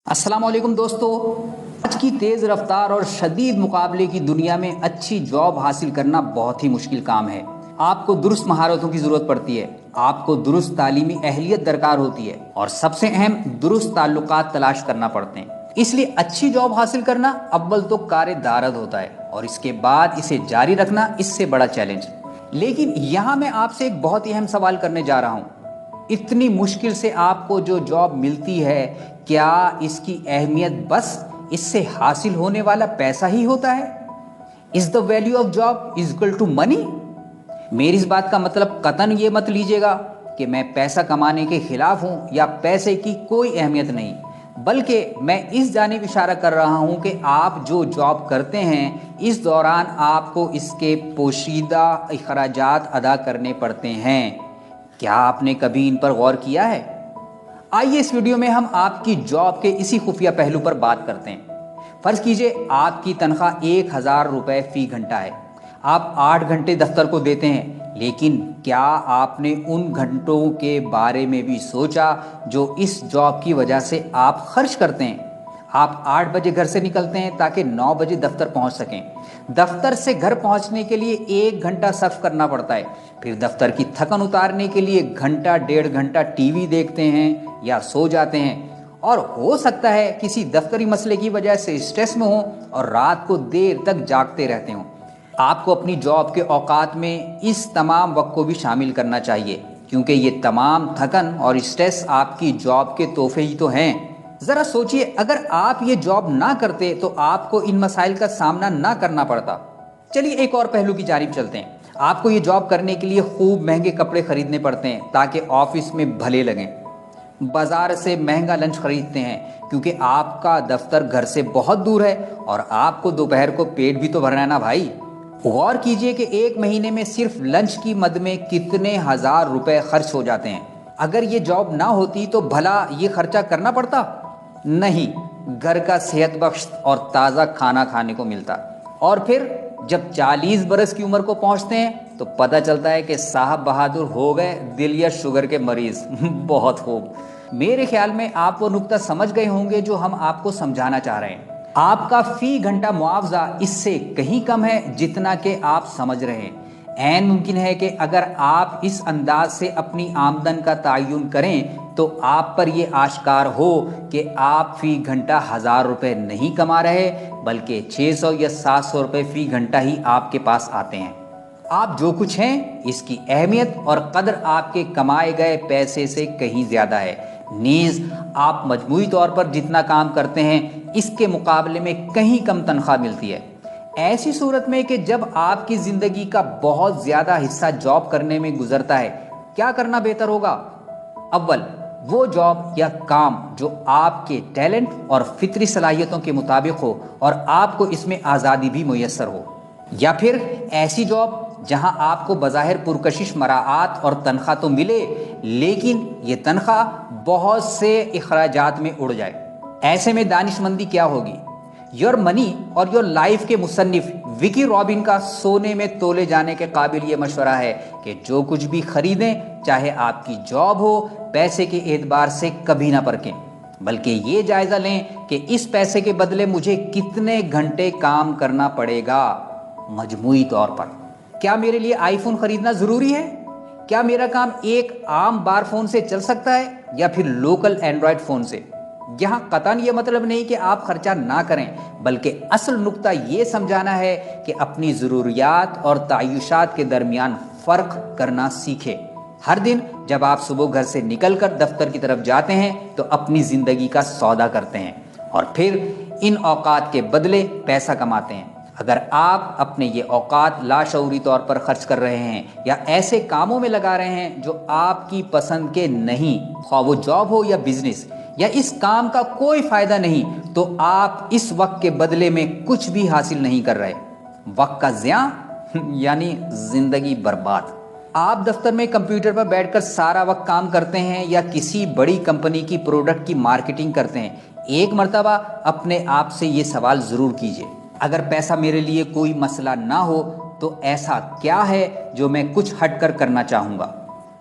अस्सलाम वालेकुम दोस्तों। आज की तेज़ रफ्तार और शदीद मुकाबले की दुनिया में अच्छी जॉब हासिल करना बहुत ही मुश्किल काम है। आपको दुरुस्त महारतों की ज़रूरत पड़ती है, आपको दुरुस्त तालीमी अहलियत दरकार होती है और सबसे अहम दुरुस्त ताल्लुकात तलाश करना पड़ते हैं। इसलिए अच्छी जॉब हासिल करना अव्वल तो कार दारद होता है और इसके बाद इसे जारी रखना इससे बड़ा चैलेंज। लेकिन यहाँ मैं आपसे एक बहुत ही अहम सवाल करने जा रहा हूँ। इतनी मुश्किल से आपको जो जॉब मिलती है, क्या इसकी अहमियत बस इससे हासिल होने वाला पैसा ही होता है? Is the value of job is equal to money? मेरी इस बात का मतलब कतन ये मत लीजिएगा कि मैं पैसा कमाने के खिलाफ हूँ या पैसे की कोई अहमियत नहीं, बल्कि मैं इस जानिब इशारा कर रहा हूँ कि आप जो जॉब करते हैं इस दौरान आपको इसके पोशीदा अखराजात अदा करने पड़ते हैं। क्या आपने कभी इन पर गौर किया है? आइए इस वीडियो में हम आपकी जॉब के इसी खुफिया पहलू पर बात करते हैं। फर्ज कीजिए आपकी तनख्वाह 1000 रुपये फी घंटा है। आप 8 घंटे दफ्तर को देते हैं, लेकिन क्या आपने उन घंटों के बारे में भी सोचा जो इस जॉब की वजह से आप खर्च करते हैं? आप 8 बजे घर से निकलते हैं ताकि 9 बजे दफ्तर पहुंच सकें। दफ्तर से घर पहुंचने के लिए 1 घंटा सर्फ करना पड़ता है, फिर दफ्तर की थकन उतारने के लिए घंटा 1.5 घंटा टीवी देखते हैं या सो जाते हैं, और हो सकता है किसी दफ्तरी मसले की वजह से स्ट्रेस में हो और रात को देर तक जागते रहते हो। आपको अपनी जॉब के औकात में इस तमाम वक्त को भी शामिल करना चाहिए, क्योंकि ये तमाम थकन और स्ट्रेस आपकी जॉब के तोहफे ही तो हैं। ज़रा सोचिए, अगर आप ये जॉब ना करते तो आपको इन मसाइल का सामना ना करना पड़ता। चलिए एक और पहलू की जानिब चलते हैं। आपको ये जॉब करने के लिए खूब महंगे कपड़े खरीदने पड़ते हैं ताकि ऑफिस में भले लगें। बाजार से महंगा लंच खरीदते हैं क्योंकि आपका दफ्तर घर से बहुत दूर है और आपको दोपहर को पेट भी तो भरना है ना भाई। गौर कीजिए कि एक महीने में सिर्फ लंच की मद में कितने हजार रुपए खर्च हो जाते हैं। अगर ये जॉब ना होती तो भला ये खर्चा करना पड़ता? नहीं, घर का सेहत बख्श और ताज़ा खाना खाने को मिलता। और फिर जब 40 बरस की उम्र को पहुंचते हैं तो पता चलता है कि साहब बहादुर हो गए दिल या शुगर के मरीज। बहुत खूब। मेरे ख्याल में आप वो नुक्ता समझ गए होंगे जो हम आपको समझाना चाह रहे हैं। आपका फी घंटा मुआवजा इससे कहीं कम है जितना कि आप समझ रहे हैं। ऐन मुमकिन है कि अगर आप इस अंदाज से अपनी आमदन का तयन करें तो आप पर यह आश्कार हो कि आप फी घंटा 1000 रुपये नहीं कमा रहे, बल्कि 600 या 700 रुपये फी घंटा ही आपके पास आते हैं। आप जो कुछ हैं इसकी अहमियत और कदर आपके कमाए गए पैसे से कहीं ज़्यादा है। नीज़ आप मजमूई तौर पर जितना काम करते हैं इसके मुकाबले में कहीं कम तनख्वाह मिलती है। ऐसी सूरत में कि जब आपकी ज़िंदगी का बहुत ज़्यादा हिस्सा जॉब करने में गुजरता है, क्या करना बेहतर होगा? अव्वल, वो जॉब या काम जो आपके टैलेंट और फितरी सलाहियतों के मुताबिक हो और आपको इसमें आज़ादी भी मुयस्सर हो, या फिर ऐसी जॉब जहां आपको बज़ाहिर पुरकशिश मराआत और तनख्वाह तो मिले, लेकिन ये तनख्वाह बहुत से अखराजात में उड़ जाए। ऐसे में दानिशमंदी क्या होगी? योर मनी और योर लाइफ के मुसन्निफ विकी रॉबिन का सोने में तोले जाने के काबिल ये मशवरा है कि जो कुछ भी खरीदें, चाहे आपकी जॉब हो, पैसे के एतबार से कभी ना परखें, बल्कि ये जायजा लें कि इस पैसे के बदले मुझे कितने घंटे काम करना पड़ेगा मजमूई तौर पर। क्या मेरे लिए आईफोन खरीदना ज़रूरी है? क्या मेरा काम एक आम बार फ़ोन से चल सकता है या फिर लोकल एंड्रॉयड फ़ोन से? यहाँ कतन ये मतलब नहीं कि आप खर्चा ना करें, बल्कि असल नुक्ता ये समझाना है कि अपनी ज़रूरियात और तायुशात के दरमियान फ़र्क करना सीखें। हर दिन जब आप सुबह घर से निकलकर दफ्तर की तरफ जाते हैं तो अपनी ज़िंदगी का सौदा करते हैं और फिर इन औकात के बदले पैसा कमाते हैं। अगर आप अपने ये औकात लाशऊरी तौर पर खर्च कर रहे हैं या ऐसे कामों में लगा रहे हैं जो आपकी पसंद के नहीं, ख्वाह वो जॉब हो या बिजनेस, या इस काम का कोई फ़ायदा नहीं, तो आप इस वक्त के बदले में कुछ भी हासिल नहीं कर रहे। वक्त का ज़ियां यानी ज़िंदगी बर्बाद। आप दफ्तर में कंप्यूटर पर बैठकर सारा वक्त काम करते हैं या किसी बड़ी कंपनी की प्रोडक्ट की मार्केटिंग करते हैं, एक मर्तबा अपने आप से ये सवाल ज़रूर कीजिए, अगर पैसा मेरे लिए कोई मसला ना हो तो ऐसा क्या है जो मैं कुछ हट कर करना चाहूँगा?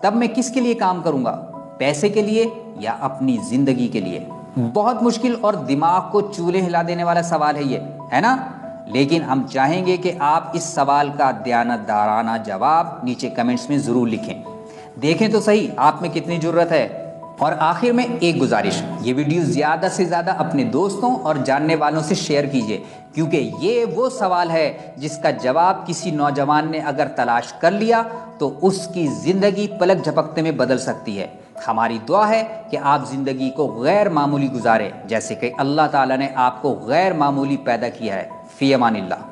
तब मैं किसके लिए काम करूँगा? पैसे के लिए या अपनी ज़िंदगी के लिए? بہت مشکل اور دماغ کو چولہے ہلا دینے والا سوال ہے یہ، ہے نا؟ لیکن ہم چاہیں گے کہ آپ اس سوال کا دیانتدارانہ جواب نیچے کمنٹس میں ضرور لکھیں۔ دیکھیں تو صحیح آپ میں کتنی جرت ہے۔ اور آخر میں ایک گزارش، یہ ویڈیو زیادہ سے زیادہ اپنے دوستوں اور جاننے والوں سے شیئر کیجیے، کیونکہ یہ وہ سوال ہے جس کا جواب کسی نوجوان نے اگر تلاش کر لیا تو اس کی زندگی پلک جھپکتے میں بدل سکتی ہے۔ ہماری دعا ہے کہ آپ زندگی کو غیر معمولی گزاریں، جیسے کہ اللہ تعالیٰ نے آپ کو غیر معمولی پیدا کیا ہے۔ فی امان اللہ۔